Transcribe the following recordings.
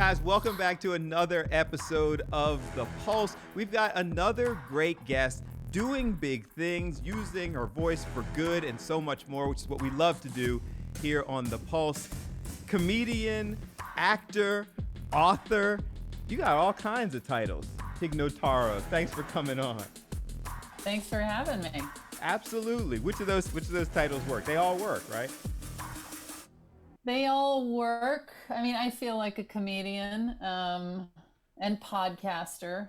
Guys, welcome back to another episode of The Pulse. We've got another great guest doing big things, using her voice for good and so much more, which is what we love to do here on The Pulse. Comedian, actor, author, you got all kinds of titles. TIg Notaro, thanks for coming on. Thanks for having me. Absolutely. Which of those titles work? They all work, right? They all work. I mean, I feel like a comedian and podcaster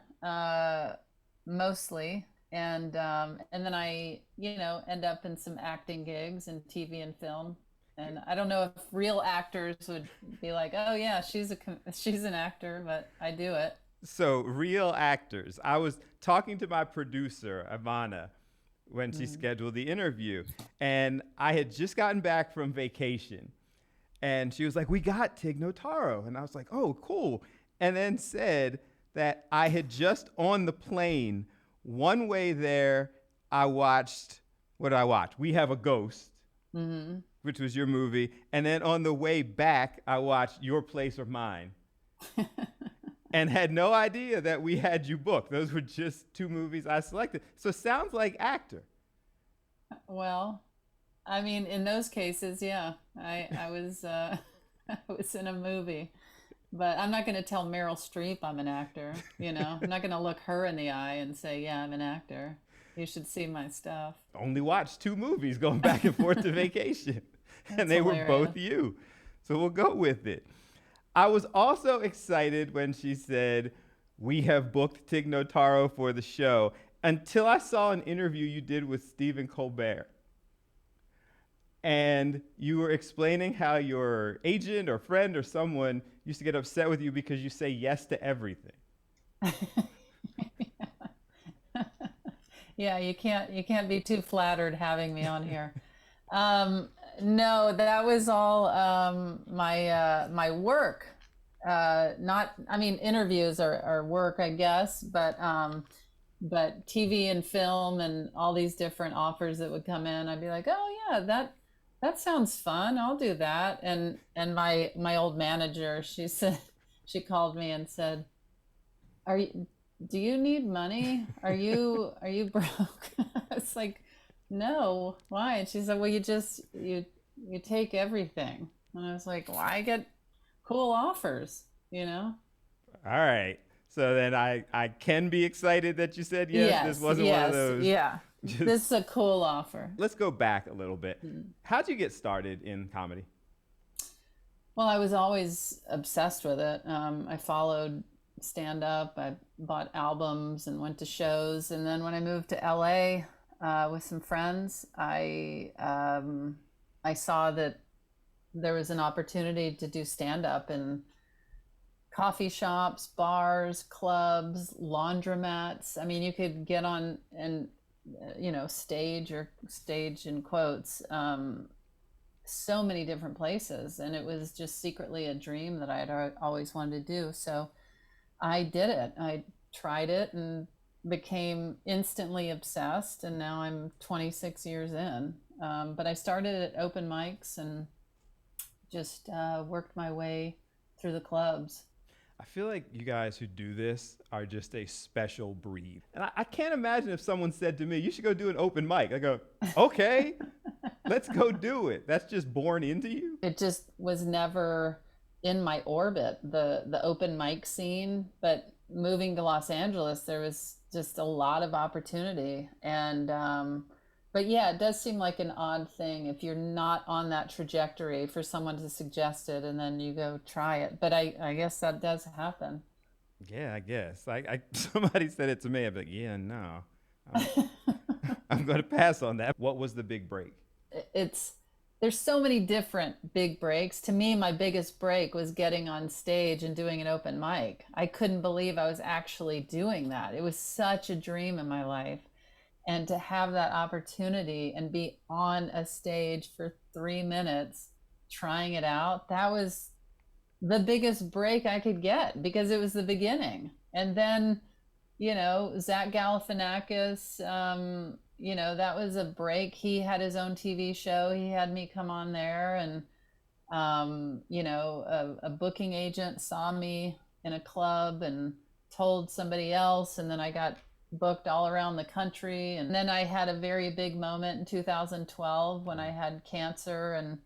mostly, and then I, end up in some acting gigs and TV and film. And I don't know if real actors would be like, oh yeah, she's an actor, but I do it. So real actors. I was talking to my producer, Ivana, when she scheduled the interview, and I had just gotten back from vacation. And she was like, we got TIg Notaro. And I was like, oh, cool. And then said that I had just on the plane, one way there, I watched, what did I watch? We Have a Ghost, which was your movie. And then on the way back, I watched Your Place or Mine. And had no idea that we had you booked. Those were just two movies I selected. So sounds like actor. Well, I mean, in those cases, yeah, I was I was in a movie, but I'm not going to tell Meryl Streep I'm an actor. I'm not going to look her in the eye and say, yeah, I'm an actor. You should see my stuff. Only watched two movies going back and forth to vacation, and they hilarious. were both you. So we'll go with it. I was also excited when she said, we have booked TIg Notaro for the show, until I saw an interview you did with Stephen Colbert. And you were explaining how your agent or friend or someone used to get upset with you because you say yes to everything. Yeah, you can't be too flattered having me on here. No, that was all my work. Interviews are work, I guess, but TV and film and all these different offers that would come in, I'd be like, oh yeah, that sounds fun. I'll do that. And my old manager, she called me and said, do you need money? Are you broke? It's like, no, why? And she said, well, you take everything. And I was like, well, I get cool offers, All right. So then I can be excited that you said yes. Yes, this wasn't one of those. Yeah. This is a cool offer. Let's go back a little bit. How'd you get started in comedy? Well, I was always obsessed with it. I followed stand-up. I bought albums and went to shows. And then when I moved to LA with some friends, I saw that there was an opportunity to do stand-up in coffee shops, bars, clubs, laundromats. I mean, you could get on and stage in quotes, so many different places. And it was just secretly a dream that I had always wanted to do. So I did it. I tried it and became instantly obsessed. And now I'm 26 years in. But I started at open mics and just worked my way through the clubs. I feel like you guys who do this are just a special breed. And I can't imagine if someone said to me, you should go do an open mic. I go, okay, let's go do it. That's just born into you. It just was never in my orbit, the open mic scene. But moving to Los Angeles, there was just a lot of opportunity. And but yeah, it does seem like an odd thing if you're not on that trajectory for someone to suggest it and then you go try it. But I guess that does happen. Yeah, I guess. Somebody said it to me. I'd be like, yeah, no. I'm going to pass on that. What was the big break? There's so many different big breaks. To me, my biggest break was getting on stage and doing an open mic. I couldn't believe I was actually doing that. It was such a dream in my life. And to have that opportunity and be on a stage for 3 minutes trying it out, that was the biggest break I could get because it was the beginning. And then, Zach Galifianakis, that was a break. He had his own TV show. He had me come on there, and A booking agent saw me in a club and told somebody else, and then I got booked all around the country. And then I had a very big moment in 2012 when I had cancer, and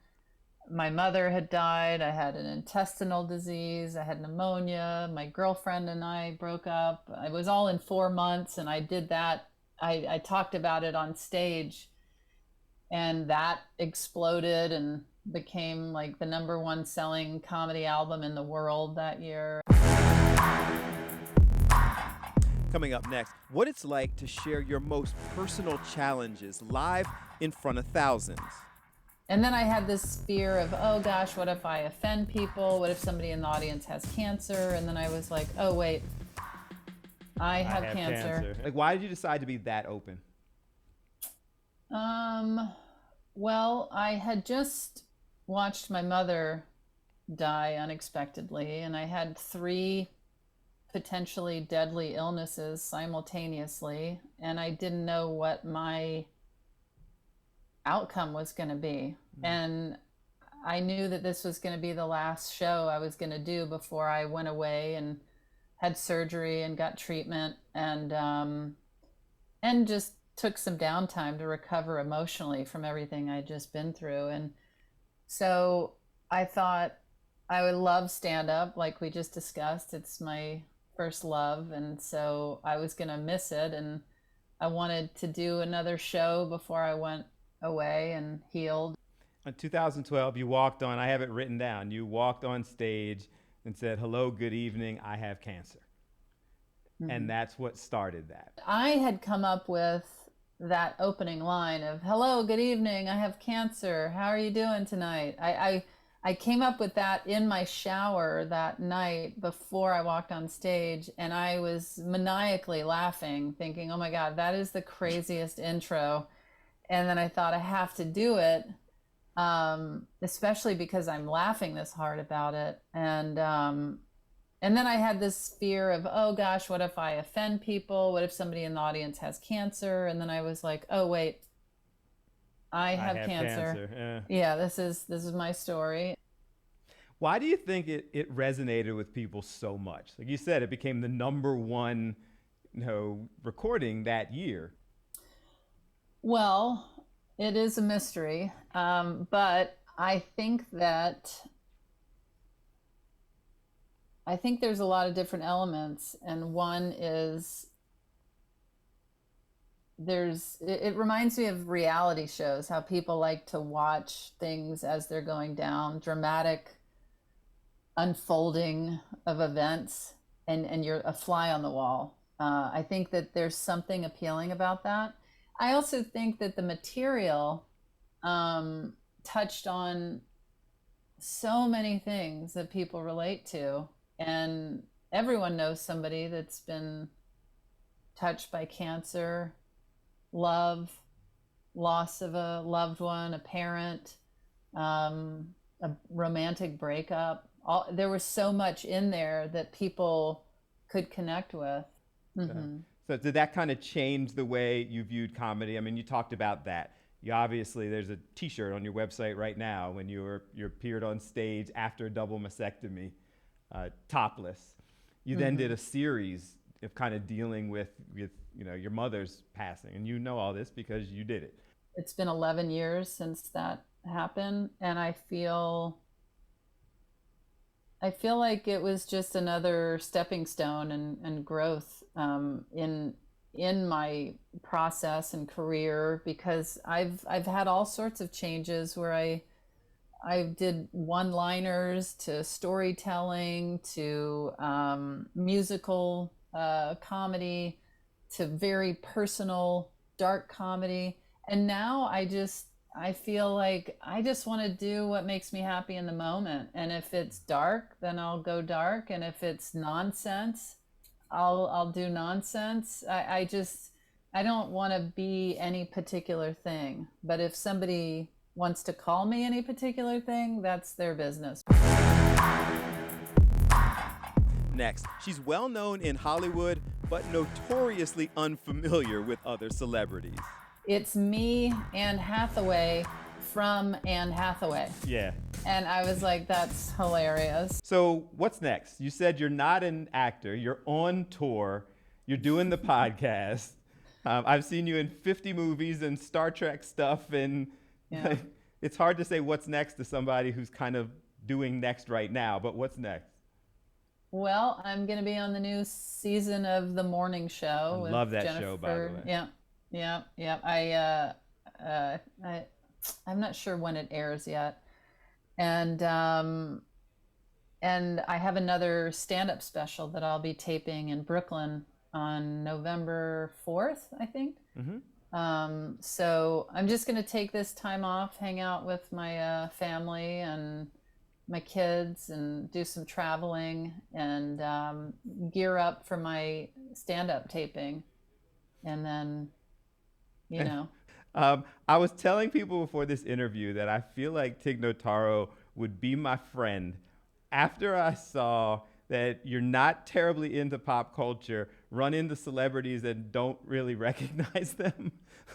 my mother had died. I had an intestinal disease. I had pneumonia. My girlfriend and I broke up. It was all in 4 months, and I did that. I talked about it on stage, and that exploded and became like the #1 selling comedy album in the world that year. Coming up next, what it's like to share your most personal challenges live in front of thousands. And then I had this fear of, oh gosh, what if I offend people? What if somebody in the audience has cancer? And then I was like, oh wait, I have cancer. Like, why did you decide to be that open? Well, I had just watched my mother die unexpectedly, and I had 3 potentially deadly illnesses simultaneously, and I didn't know what my outcome was going to be. And I knew that this was going to be the last show I was going to do before I went away and had surgery and got treatment, and just took some downtime to recover emotionally from everything I'd just been through. And so I thought I would love stand-up, like we just discussed. It's my first love, and so I was gonna miss it, and I wanted to do another show before I went away and healed. In 2012, you walked on, I have it written down, you walked on stage and said, hello, good evening, I have cancer. Mm-hmm. And that's what started that. I had come up with that opening line of, hello, good evening, I have cancer, how are you doing tonight? I came up with that in my shower that night before I walked on stage, and I was maniacally laughing, thinking, oh my God, that is the craziest intro. And then I thought, I have to do it, especially because I'm laughing this hard about it. And then I had this fear of, oh gosh, what if I offend people? What if somebody in the audience has cancer? And then I was like, oh wait, I have cancer. Yeah, this is my story. Why do you think it resonated with people so much? Like you said, it became the #1, recording that year. Well, it is a mystery, but I think there's a lot of different elements, and one is it reminds me of reality shows, how people like to watch things as they're going down, dramatic unfolding of events, and you're a fly on the wall. I think that there's something appealing about that. I also think that the material touched on so many things that people relate to, and everyone knows somebody that's been touched by cancer, love, loss of a loved one, a parent, a romantic breakup. There was so much in there that people could connect with. Mm-hmm. So did that kind of change the way you viewed comedy? I mean, you talked about that. You obviously, there's a T-shirt on your website right now when you appeared on stage after a double mastectomy, topless. You then did a series of kind of dealing with your mother's passing, and you know all this because you did it. It's been 11 years since that happened, and I feel like it was just another stepping stone and growth in my process and career, because I've had all sorts of changes where I did one-liners to storytelling to musical comedy to very personal dark comedy, and now I feel like I just want to do what makes me happy in the moment. And if it's dark, then I'll go dark. And if it's nonsense, I'll do nonsense. I don't want to be any particular thing. But if somebody wants to call me any particular thing, that's their business. Next, she's well known in Hollywood, but notoriously unfamiliar with other celebrities. It's me, Anne Hathaway, from Anne Hathaway. Yeah. And I was like, that's hilarious. So what's next? You said you're not an actor. You're on tour. You're doing the podcast. I've seen you in 50 movies and Star Trek stuff. And Yeah. it's hard to say what's next to somebody who's kind of doing next right now. But what's next? Well, I'm going to be on the new season of The Morning Show. I with love that Jennifer. show, by the way. Yeah. I'm not sure when it airs yet. And I have another stand-up special that I'll be taping in Brooklyn on November 4th, I think. Mm-hmm. So I'm just going to take this time off, hang out with my family and my kids, and do some traveling, and gear up for my stand-up taping. And then, you know. I was telling people before this interview that I feel like TIG Notaro would be my friend after I saw that you're not terribly into pop culture, run into celebrities and don't really recognize them.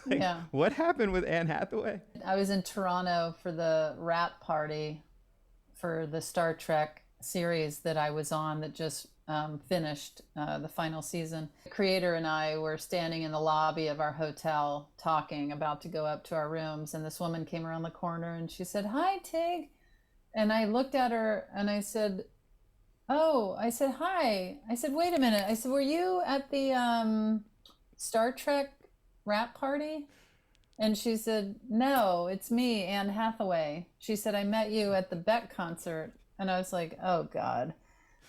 Like, Yeah. what happened with Anne Hathaway? I was in Toronto for the wrap party for the Star Trek series that I was on that just finished the final season. The creator and I were standing in the lobby of our hotel talking, about to go up to our rooms, and this woman came around the corner and she said, "Hi, Tig." And I looked at her and I said, "Oh," I said, "Hi." I said, "Wait a minute." I said, "Were you at the Star Trek wrap party?" And she said, "No, it's me, Anne Hathaway." She said, "I met you at the Beck concert." And I was like, oh God,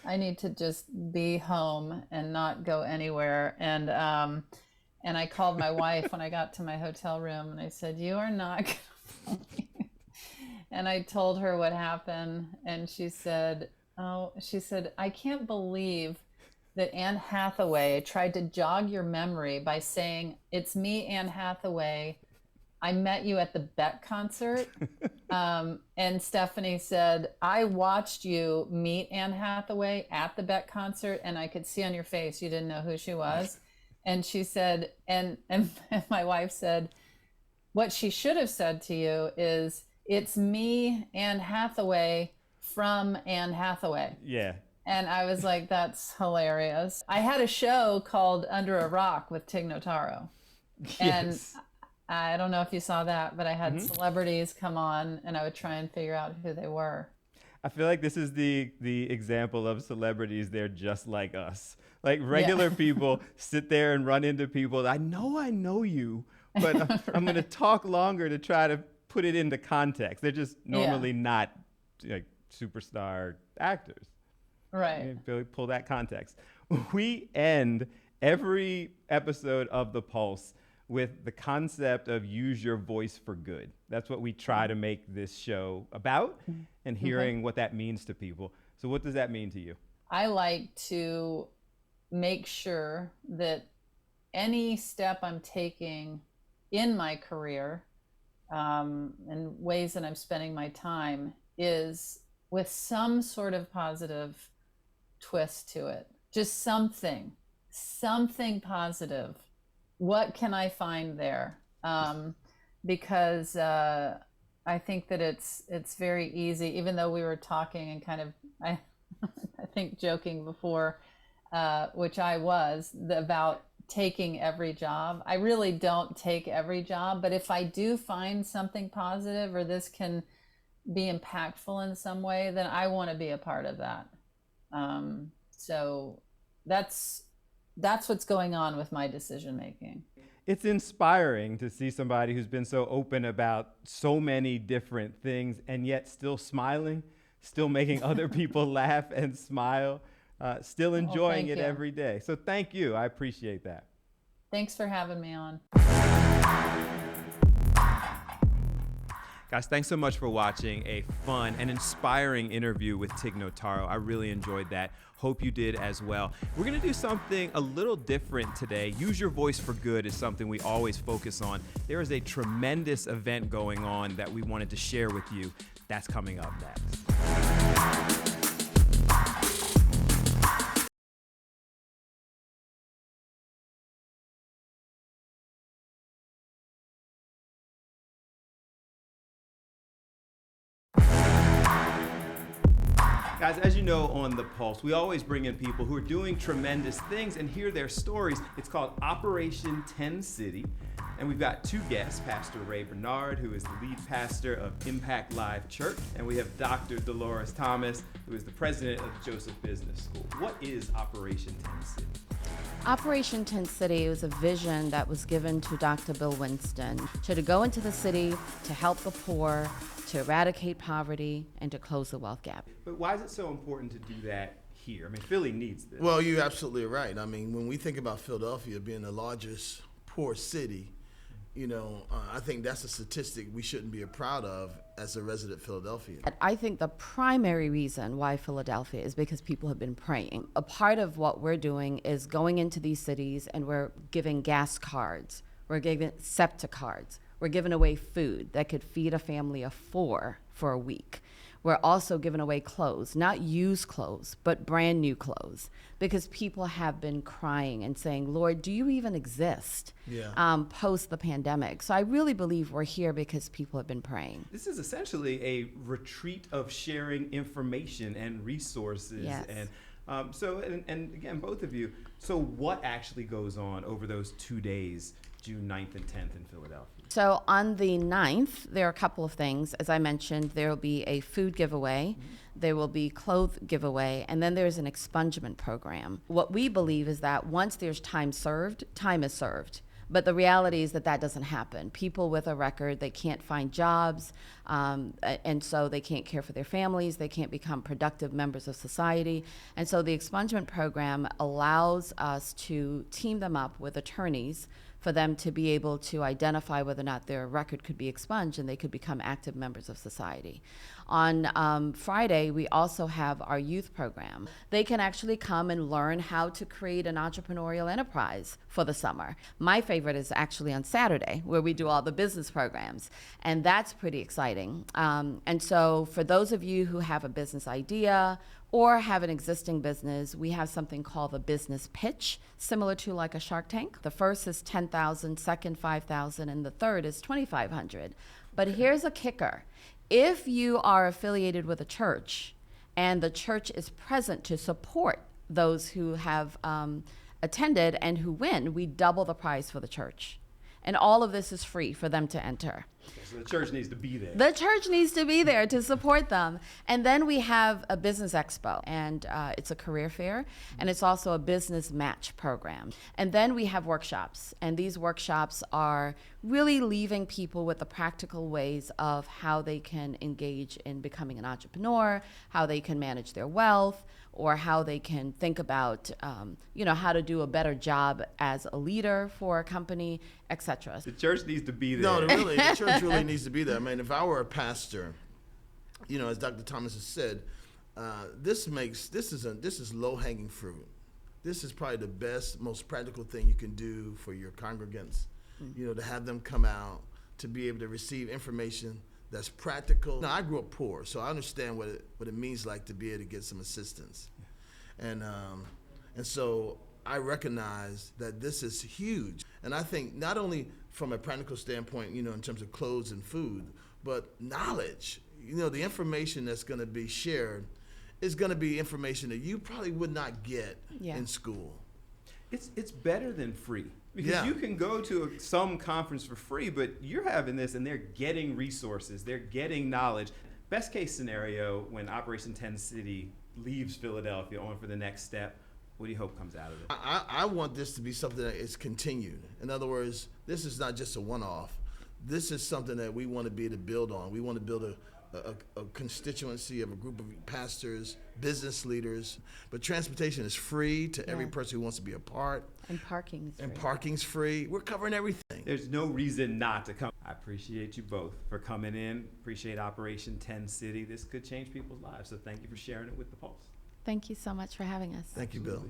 I need to just be home and not go anywhere. And I called my wife when I got to my hotel room and I said, "You are not gonna phone me." And I told her what happened, and she said, "I can't believe that Anne Hathaway tried to jog your memory by saying, 'It's me, Anne Hathaway. I met you at the Beck concert.'" And Stephanie said, "I watched you meet Anne Hathaway at the Beck concert, and I could see on your face you didn't know who she was." And she said, and my wife said, "What she should have said to you is, 'It's me, Anne Hathaway, from Anne Hathaway.'" Yeah. And I was like, that's hilarious. I had a show called Under a Rock with TIG Notaro. And Yes. I don't know if you saw that, but I had celebrities come on and I would try and figure out who they were. I feel like this is the example of celebrities. They're just like us. Like regular people sit there and run into people. I know you, but I'm going to talk longer to try to put it into context. They're just normally not like superstar actors. Right. Pull that context. We end every episode of The Pulse with the concept of use your voice for good. That's what we try to make this show about, and hearing what that means to people. So what does that mean to you? I like to make sure that any step I'm taking in my career, and ways that I'm spending my time, is with some sort of positive twist to it. Just something positive. What can I find there? Because I think that it's very easy, even though we were talking and kind of, I think joking before, which I was, about taking every job. I really don't take every job, but if I do find something positive or this can be impactful in some way, then I want to be a part of that. So that's what's going on with my decision making. It's inspiring to see somebody who's been so open about so many different things and yet still smiling, still making other people laugh and smile, still enjoying it every day. So thank you. I appreciate that. Thanks for having me on. Guys, thanks so much for watching a fun and inspiring interview with TIG Notaro. I really enjoyed that. Hope you did as well. We're going to do something a little different today. Use your voice for good is something we always focus on. There is a tremendous event going on that we wanted to share with you. That's coming up next. Guys, as you know on The Pulse, we always bring in people who are doing tremendous things and hear their stories. It's called Operation 10 City. And we've got two guests, Pastor Ray Bernard, who is the lead pastor of Impact Live Church, and we have Dr. Dolores Thomas, who is the president of Joseph Business School. What is Operation 10 City? Operation 10 City was a vision that was given to Dr. Bill Winston to go into the city to help the poor, to eradicate poverty, and to close the wealth gap. But why is it so important to do that here? I mean, Philly needs this. Well, you're absolutely right. I mean, when we think about Philadelphia being the largest poor city, I think that's a statistic we shouldn't be proud of as a resident Philadelphian. I think the primary reason why Philadelphia is because people have been praying. A part of what we're doing is going into these cities and we're giving gas cards, we're giving SEPTA cards, we're giving away food that could feed a family of 4 for a week. We're also giving away clothes, not used clothes, but brand new clothes, because people have been crying and saying, Lord, do you even exist post the pandemic? So I really believe we're here because people have been praying. This is essentially a retreat of sharing information and resources. Yes. And again, both of you, so what actually goes on over those 2 days, June 9th and 10th in Philadelphia? So on the 9th, there are a couple of things. As I mentioned, there will be a food giveaway, there will be clothes giveaway, and then there's an expungement program. What we believe is that once there's time served, time is served. But the reality is that doesn't happen. People with a record, they can't find jobs, and so they can't care for their families, they can't become productive members of society. And so the expungement program allows us to team them up with attorneys for them to be able to identify whether or not their record could be expunged and they could become active members of society. On Friday, we also have our youth program. They can actually come and learn how to create an entrepreneurial enterprise for the summer. My favorite is actually on Saturday, where we do all the business programs, and that's pretty exciting. And so for those of you who have a business idea or have an existing business, we have something called the business pitch, similar to like a Shark Tank. The first is $10,000, second $5,000, and the third is $2,500. But here's a kicker. If you are affiliated with a church and the church is present to support those who have attended and who win, we double the price for the church. And all of this is free for them to enter. Okay, so the church needs to be there. The church needs to be there to support them. And then we have a business expo, and it's a career fair, and it's also a business match program. And then we have workshops, and these workshops are really leaving people with the practical ways of how they can engage in becoming an entrepreneur, how they can manage their wealth, or how they can think about, how to do a better job as a leader for a company, etc. The church needs to be there. No, the church really needs to be there. I mean, if I were a pastor, as Dr. Thomas has said, this is low-hanging fruit. This is probably the best, most practical thing you can do for your congregants, to have them come out, to be able to receive information that's practical. Now, I grew up poor, so I understand what it means like to be able to get some assistance. And so I recognize that this is huge. And I think not only from a practical standpoint, in terms of clothes and food, but knowledge. The information that's going to be shared is going to be information that you probably would not get in school. It's better than free. Because you can go to some conference for free, but you're having this and they're getting resources, they're getting knowledge. Best case scenario, when Operation 10 City leaves Philadelphia on for the next step, what do you hope comes out of it? I want this to be something that is continued. In other words, this is not just a one-off. This is something that we want to be able to build on. We want to build a constituency of a group of pastors, business leaders, but transportation is free to every person who wants to be a part. And parking's free. And parking's free. We're covering everything. There's no reason not to come. I appreciate you both for coming in. Appreciate Operation 10 City. This could change people's lives, so thank you for sharing it with The Pulse. Thank you so much for having us. Thank you, Bill.